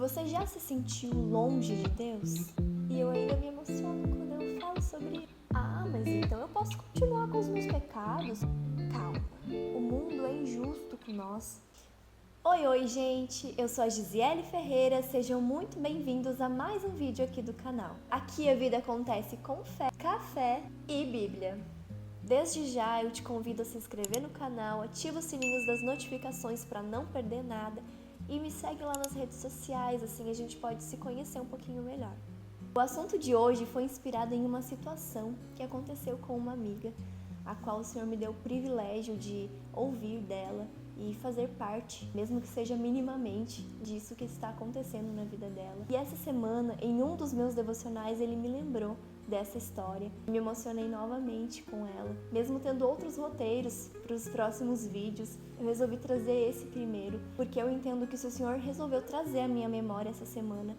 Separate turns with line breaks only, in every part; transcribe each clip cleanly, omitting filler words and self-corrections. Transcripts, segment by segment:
Você já se sentiu longe de Deus? E eu ainda me emociono quando eu falo sobre isso. Ah, mas então eu posso continuar com os meus pecados? Calma, o mundo é injusto com nós. Oi, gente! Eu sou a Gisele Ferreira, sejam muito bem-vindos a mais um vídeo aqui do canal. Aqui a vida acontece com fé, café e Bíblia. Desde já eu te convido a se inscrever no canal, ativa os sininhos das notificações para não perder nada e me segue lá nas redes sociais, assim a gente pode se conhecer um pouquinho melhor. O assunto de hoje foi inspirado em uma situação que aconteceu com uma amiga, a qual o Senhor me deu o privilégio de ouvir dela e fazer parte, mesmo que seja minimamente, disso que está acontecendo na vida dela. E essa semana, em um dos meus devocionais, ele me lembrou dessa história. Me emocionei novamente com ela. Mesmo tendo outros roteiros para os próximos vídeos, eu resolvi trazer esse primeiro, porque eu entendo que se o Senhor resolveu trazer à minha memória essa semana,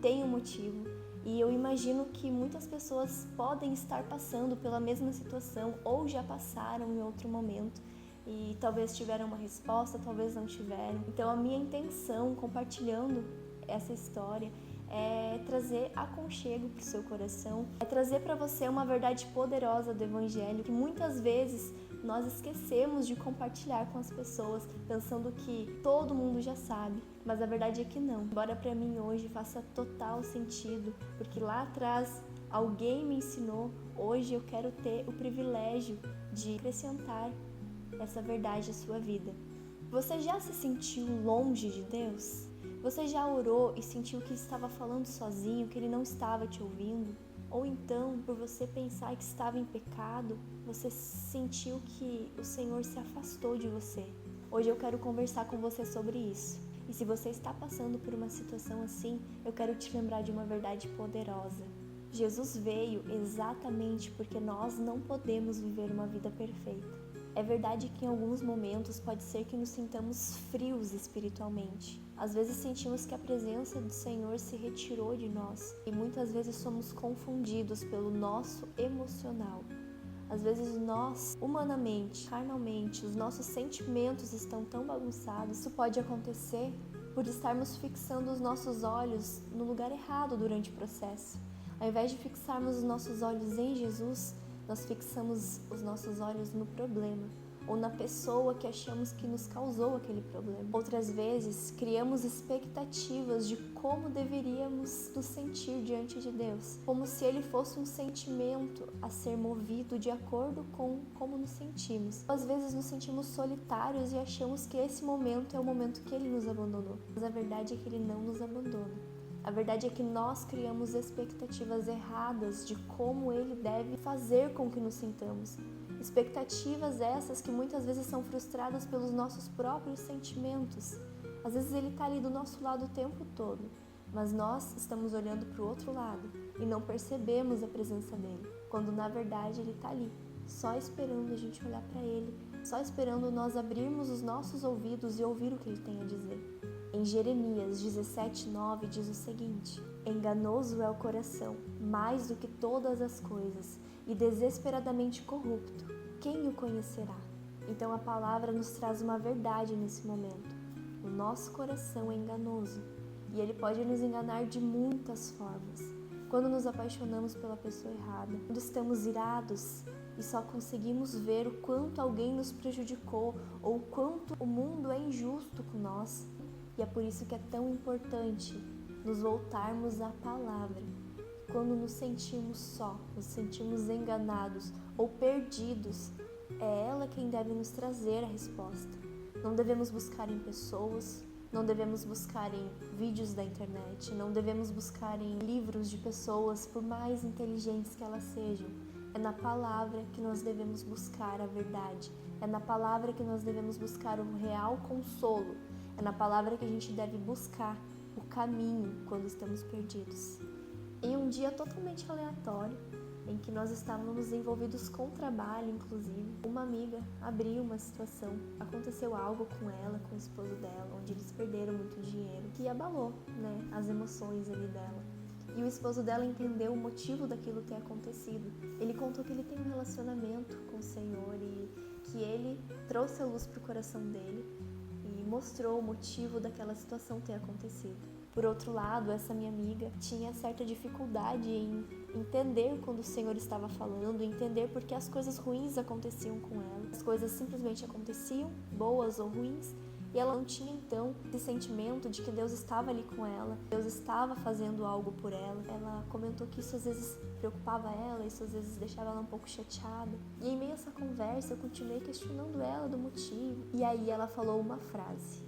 tem um motivo. E eu imagino que muitas pessoas podem estar passando pela mesma situação ou já passaram em outro momento e talvez tiveram uma resposta, talvez não tiveram. Então a minha intenção compartilhando essa história é trazer aconchego para o seu coração, é trazer para você uma verdade poderosa do Evangelho que muitas vezes nós esquecemos de compartilhar com as pessoas, pensando que todo mundo já sabe, mas a verdade é que não. Embora para mim hoje faça total sentido, porque lá atrás alguém me ensinou, hoje eu quero ter o privilégio de acrescentar essa verdade à sua vida. Você já se sentiu longe de Deus? Você já orou e sentiu que estava falando sozinho, que Ele não estava te ouvindo? Ou então, por você pensar que estava em pecado, você sentiu que o Senhor se afastou de você? Hoje eu quero conversar com você sobre isso. E se você está passando por uma situação assim, eu quero te lembrar de uma verdade poderosa. Jesus veio exatamente porque nós não podemos viver uma vida perfeita. É verdade que em alguns momentos pode ser que nos sintamos frios espiritualmente. Às vezes sentimos que a presença do Senhor se retirou de nós e muitas vezes somos confundidos pelo nosso emocional. Às vezes nós, humanamente, carnalmente, os nossos sentimentos estão tão bagunçados. Isso pode acontecer por estarmos fixando os nossos olhos no lugar errado durante o processo. Ao invés de fixarmos os nossos olhos em Jesus, nós fixamos os nossos olhos no problema ou na pessoa que achamos que nos causou aquele problema. Outras vezes, criamos expectativas de como deveríamos nos sentir diante de Deus, como se Ele fosse um sentimento a ser movido de acordo com como nos sentimos. Às vezes nos sentimos solitários e achamos que esse momento é o momento que Ele nos abandonou, mas a verdade é que Ele não nos abandona. A verdade é que nós criamos expectativas erradas de como Ele deve fazer com que nos sintamos. Expectativas essas que muitas vezes são frustradas pelos nossos próprios sentimentos. Às vezes Ele está ali do nosso lado o tempo todo, mas nós estamos olhando para o outro lado e não percebemos a presença dEle, quando na verdade Ele está ali, só esperando a gente olhar para Ele, só esperando nós abrirmos os nossos ouvidos e ouvir o que Ele tem a dizer. Em Jeremias 17:9 diz o seguinte: enganoso é o coração, mais do que todas as coisas, e desesperadamente corrupto. Quem o conhecerá? Então a palavra nos traz uma verdade nesse momento. O nosso coração é enganoso e ele pode nos enganar de muitas formas. Quando nos apaixonamos pela pessoa errada, quando estamos irados e só conseguimos ver o quanto alguém nos prejudicou ou o quanto o mundo é injusto com nós. E é por isso que é tão importante nos voltarmos à palavra. Quando nos sentimos só, nos sentimos enganados ou perdidos, é ela quem deve nos trazer a resposta. Não devemos buscar em pessoas, não devemos buscar em vídeos da internet, não devemos buscar em livros de pessoas, por mais inteligentes que elas sejam. É na palavra que nós devemos buscar a verdade. É na palavra que nós devemos buscar o real consolo. É na palavra que a gente deve buscar o caminho quando estamos perdidos. Em um dia totalmente aleatório, em que nós estávamos envolvidos com trabalho, inclusive, uma amiga abriu uma situação. Aconteceu algo com ela, com o esposo dela, onde eles perderam muito dinheiro, que abalou, as emoções ali dela. E o esposo dela entendeu o motivo daquilo ter acontecido. Ele contou que ele tem um relacionamento com o Senhor e que ele trouxe a luz para o coração dele e mostrou o motivo daquela situação ter acontecido. Por outro lado, essa minha amiga tinha certa dificuldade em entender quando o Senhor estava falando, entender porque as coisas ruins aconteciam com ela. As coisas simplesmente aconteciam, boas ou ruins, e ela não tinha então esse sentimento de que Deus estava ali com ela, Deus estava fazendo algo por ela. Ela comentou que isso às vezes preocupava ela, isso às vezes deixava ela um pouco chateada. E em meio a essa conversa eu continuei questionando ela do motivo. E aí ela falou uma frase.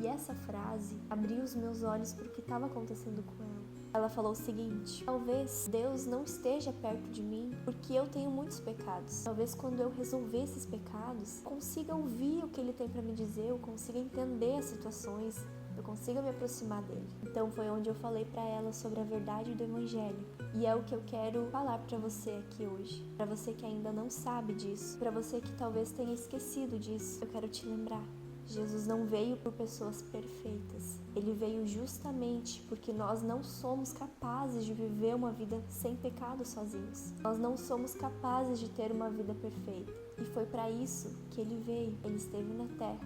E essa frase abriu os meus olhos para o que estava acontecendo com ela. Ela falou o seguinte: talvez Deus não esteja perto de mim porque eu tenho muitos pecados. Talvez quando eu resolver esses pecados, eu consiga ouvir o que Ele tem para me dizer, eu consiga entender as situações, eu consiga me aproximar dele. Então foi onde eu falei para ela sobre a verdade do Evangelho. E é o que eu quero falar para você aqui hoje. Para você que ainda não sabe disso, para você que talvez tenha esquecido disso, eu quero te lembrar. Jesus não veio por pessoas perfeitas. Ele veio justamente porque nós não somos capazes de viver uma vida sem pecado sozinhos. Nós não somos capazes de ter uma vida perfeita. E foi para isso que ele veio. Ele esteve na terra,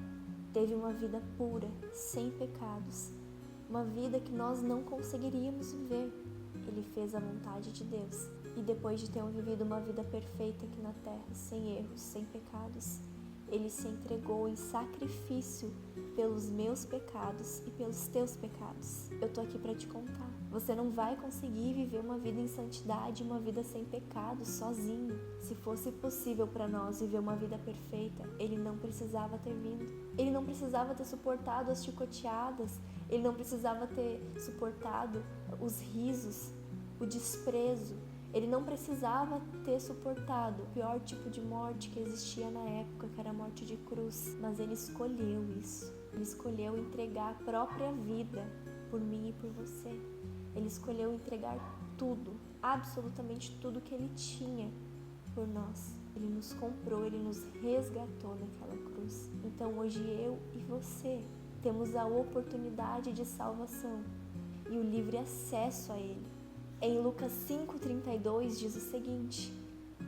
teve uma vida pura, sem pecados. Uma vida que nós não conseguiríamos viver. Ele fez a vontade de Deus. E depois de ter vivido uma vida perfeita aqui na terra, sem erros, sem pecados, Ele se entregou em sacrifício pelos meus pecados e pelos teus pecados. Eu tô aqui para te contar. Você não vai conseguir viver uma vida em santidade, uma vida sem pecado, sozinho. Se fosse possível para nós viver uma vida perfeita, Ele não precisava ter vindo. Ele não precisava ter suportado as chicoteadas. Ele não precisava ter suportado os risos, o desprezo. Ele não precisava ter suportado o pior tipo de morte que existia na época, que era a morte de cruz. Mas ele escolheu isso. Ele escolheu entregar a própria vida por mim e por você. Ele escolheu entregar tudo, absolutamente tudo que ele tinha por nós. Ele nos comprou, ele nos resgatou naquela cruz. Então hoje eu e você temos a oportunidade de salvação e o livre acesso a ele. Em Lucas 5,32 diz o seguinte: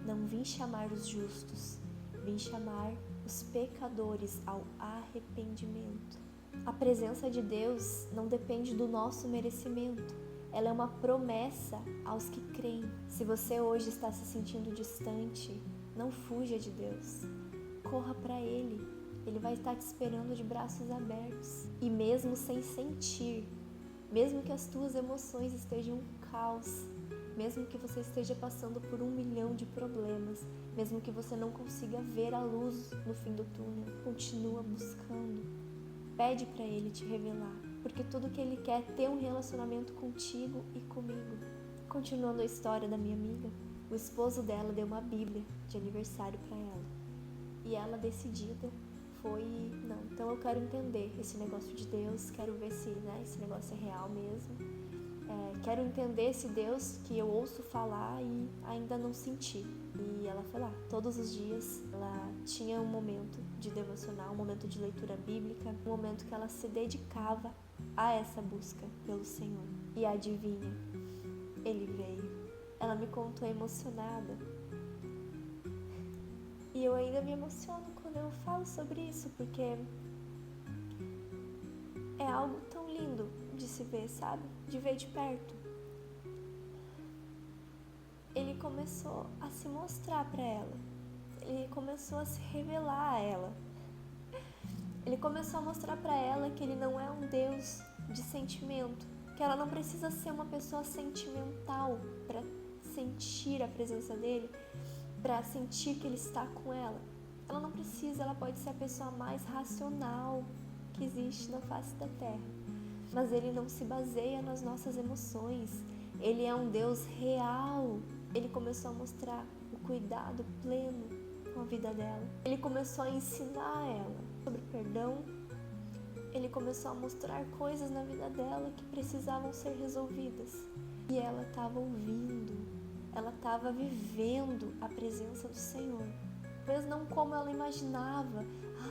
não vim chamar os justos, vim chamar os pecadores ao arrependimento. A presença de Deus não depende do nosso merecimento, ela é uma promessa aos que creem. Se você hoje está se sentindo distante, não fuja de Deus, corra para Ele, Ele vai estar te esperando de braços abertos. E mesmo sem sentir, mesmo que as tuas emoções estejam um caos, mesmo que você esteja passando por 1 milhão de problemas, mesmo que você não consiga ver a luz no fim do túnel, continua buscando. Pede para Ele te revelar, porque tudo que Ele quer é ter um relacionamento contigo e comigo. Continuando a história da minha amiga, o esposo dela deu uma Bíblia de aniversário para ela. E ela, decidida, foi, não, então eu quero entender esse negócio de Deus, quero ver se esse negócio é real mesmo. Quero entender esse Deus que eu ouço falar e ainda não senti. E ela foi lá, todos os dias ela tinha um momento de devocional, um momento de leitura bíblica, um momento que ela se dedicava a essa busca pelo Senhor. E adivinha, Ele veio. Ela me contou emocionada. E eu ainda me emociono quando eu falo sobre isso, porque é algo tão lindo de se ver, sabe? De ver de perto. Ele começou a se mostrar para ela. Ele começou a se revelar a ela. Ele começou a mostrar para ela que Ele não é um Deus de sentimento, que ela não precisa ser uma pessoa sentimental para sentir a presença dEle, para sentir que Ele está com ela. Ela não precisa, ela pode ser a pessoa mais racional que existe na face da terra. Mas Ele não se baseia nas nossas emoções. Ele é um Deus real. Ele começou a mostrar o cuidado pleno com a vida dela. Ele começou a ensinar ela sobre perdão. Ele começou a mostrar coisas na vida dela que precisavam ser resolvidas. E ela estava ouvindo. Ela estava vivendo a presença do Senhor. Talvez não como ela imaginava,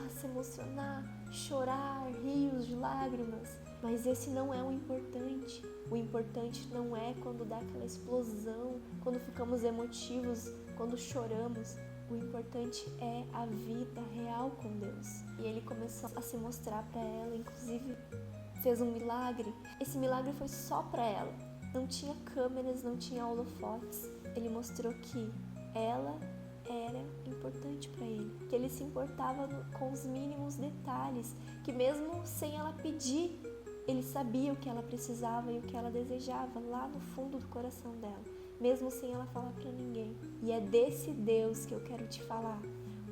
se emocionar, chorar, rios de lágrimas. Mas esse não é o importante. O importante não é quando dá aquela explosão, quando ficamos emotivos, quando choramos. O importante é a vida real com Deus. E Ele começou a se mostrar para ela, inclusive fez um milagre. Esse milagre foi só para ela. Não tinha câmeras, não tinha holofotes. Ele mostrou que ela era importante para ele, que ele se importava com os mínimos detalhes, que mesmo sem ela pedir, ele sabia o que ela precisava e o que ela desejava lá no fundo do coração dela, mesmo sem ela falar para ninguém. E é desse Deus que eu quero te falar.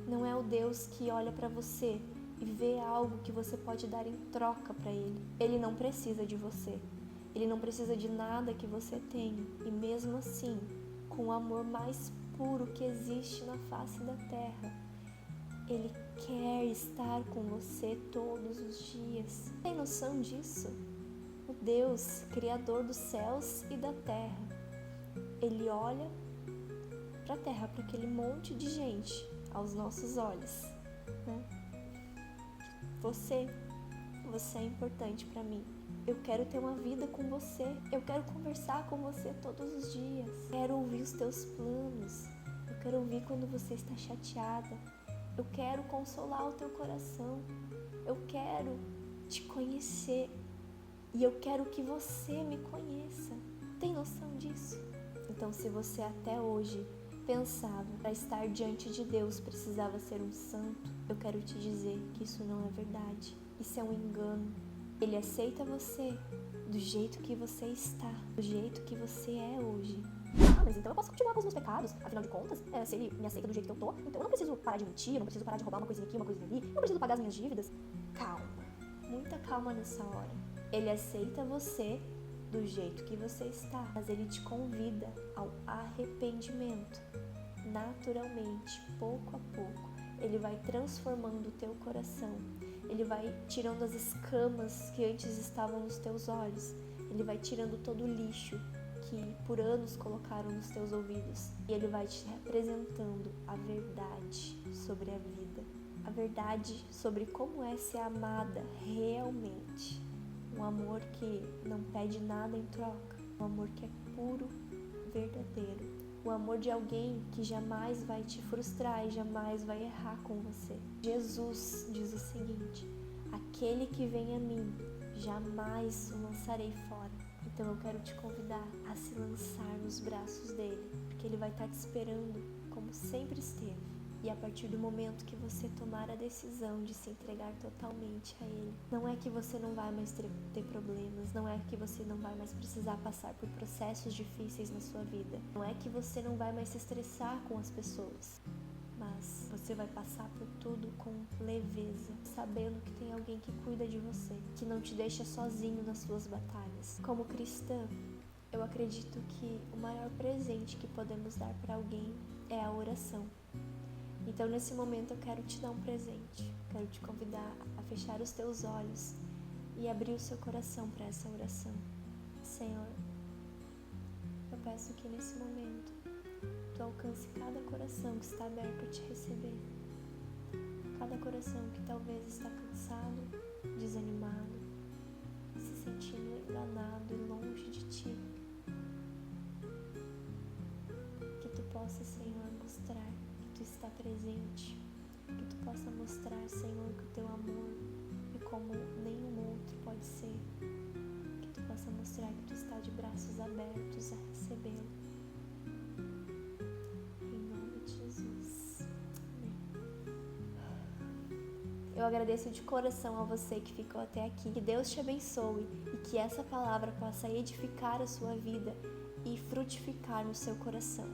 Não é o Deus que olha para você e vê algo que você pode dar em troca para ele. Ele não precisa de você. Ele não precisa de nada que você tenha. E mesmo assim, com o amor mais puro que existe na face da terra, Ele quer estar com você todos os dias. Tem noção disso? O Deus, Criador dos céus e da terra, Ele olha para a terra, para aquele monte de gente aos nossos olhos, né? Você é importante para mim. Eu quero ter uma vida com você. Eu quero conversar com você todos os dias. Quero ouvir os teus planos. Eu quero ouvir quando você está chateada. Eu quero consolar o teu coração. Eu quero te conhecer. E eu quero que você me conheça. Tem noção disso? Então, se você até hoje pensava para estar diante de Deus precisava ser um santo, eu quero te dizer que isso não é verdade. Isso é um engano. Ele aceita você do jeito que você está, do jeito que você é hoje. Mas então eu posso continuar com os meus pecados, afinal de contas, se ele me aceita do jeito que eu tô, então eu não preciso parar de mentir, eu não preciso parar de roubar uma coisinha aqui, uma coisinha ali, eu não preciso pagar as minhas dívidas. Calma, muita calma nessa hora. Ele aceita você do jeito que você está, mas ele te convida ao arrependimento. Naturalmente, pouco a pouco, ele vai transformando o teu coração. Ele vai tirando as escamas que antes estavam nos teus olhos. Ele vai tirando todo o lixo que por anos colocaram nos teus ouvidos. E ele vai te apresentando a verdade sobre a vida. A verdade sobre como é ser amada realmente. Um amor que não pede nada em troca. Um amor que é puro, verdadeiro. O amor de alguém que jamais vai te frustrar e jamais vai errar com você. Jesus diz o seguinte: aquele que vem a mim, jamais o lançarei fora. Então eu quero te convidar a se lançar nos braços dele, porque ele vai estar te esperando como sempre esteve. E a partir do momento que você tomar a decisão de se entregar totalmente a Ele, não é que você não vai mais ter problemas, não é que você não vai mais precisar passar por processos difíceis na sua vida, não é que você não vai mais se estressar com as pessoas, mas você vai passar por tudo com leveza, sabendo que tem alguém que cuida de você, que não te deixa sozinho nas suas batalhas. Como cristã, eu acredito que o maior presente que podemos dar para alguém é a oração. Então, nesse momento, eu quero te dar um presente. Quero te convidar a fechar os teus olhos e abrir o seu coração para essa oração. Senhor, eu peço que nesse momento tu alcance cada coração que está aberto a te receber. Cada coração que talvez está cansado, desanimado, se sentindo enganado e longe de ti. Que tu possa, Senhor, mostrar que tu está presente, que tu possa mostrar, Senhor, que o teu amor é como nenhum outro pode ser, que tu possa mostrar que tu está de braços abertos a recebê-lo. Em nome de Jesus. Amém. Eu agradeço de coração a você que ficou até aqui. Que Deus te abençoe e que essa palavra possa edificar a sua vida e frutificar no seu coração.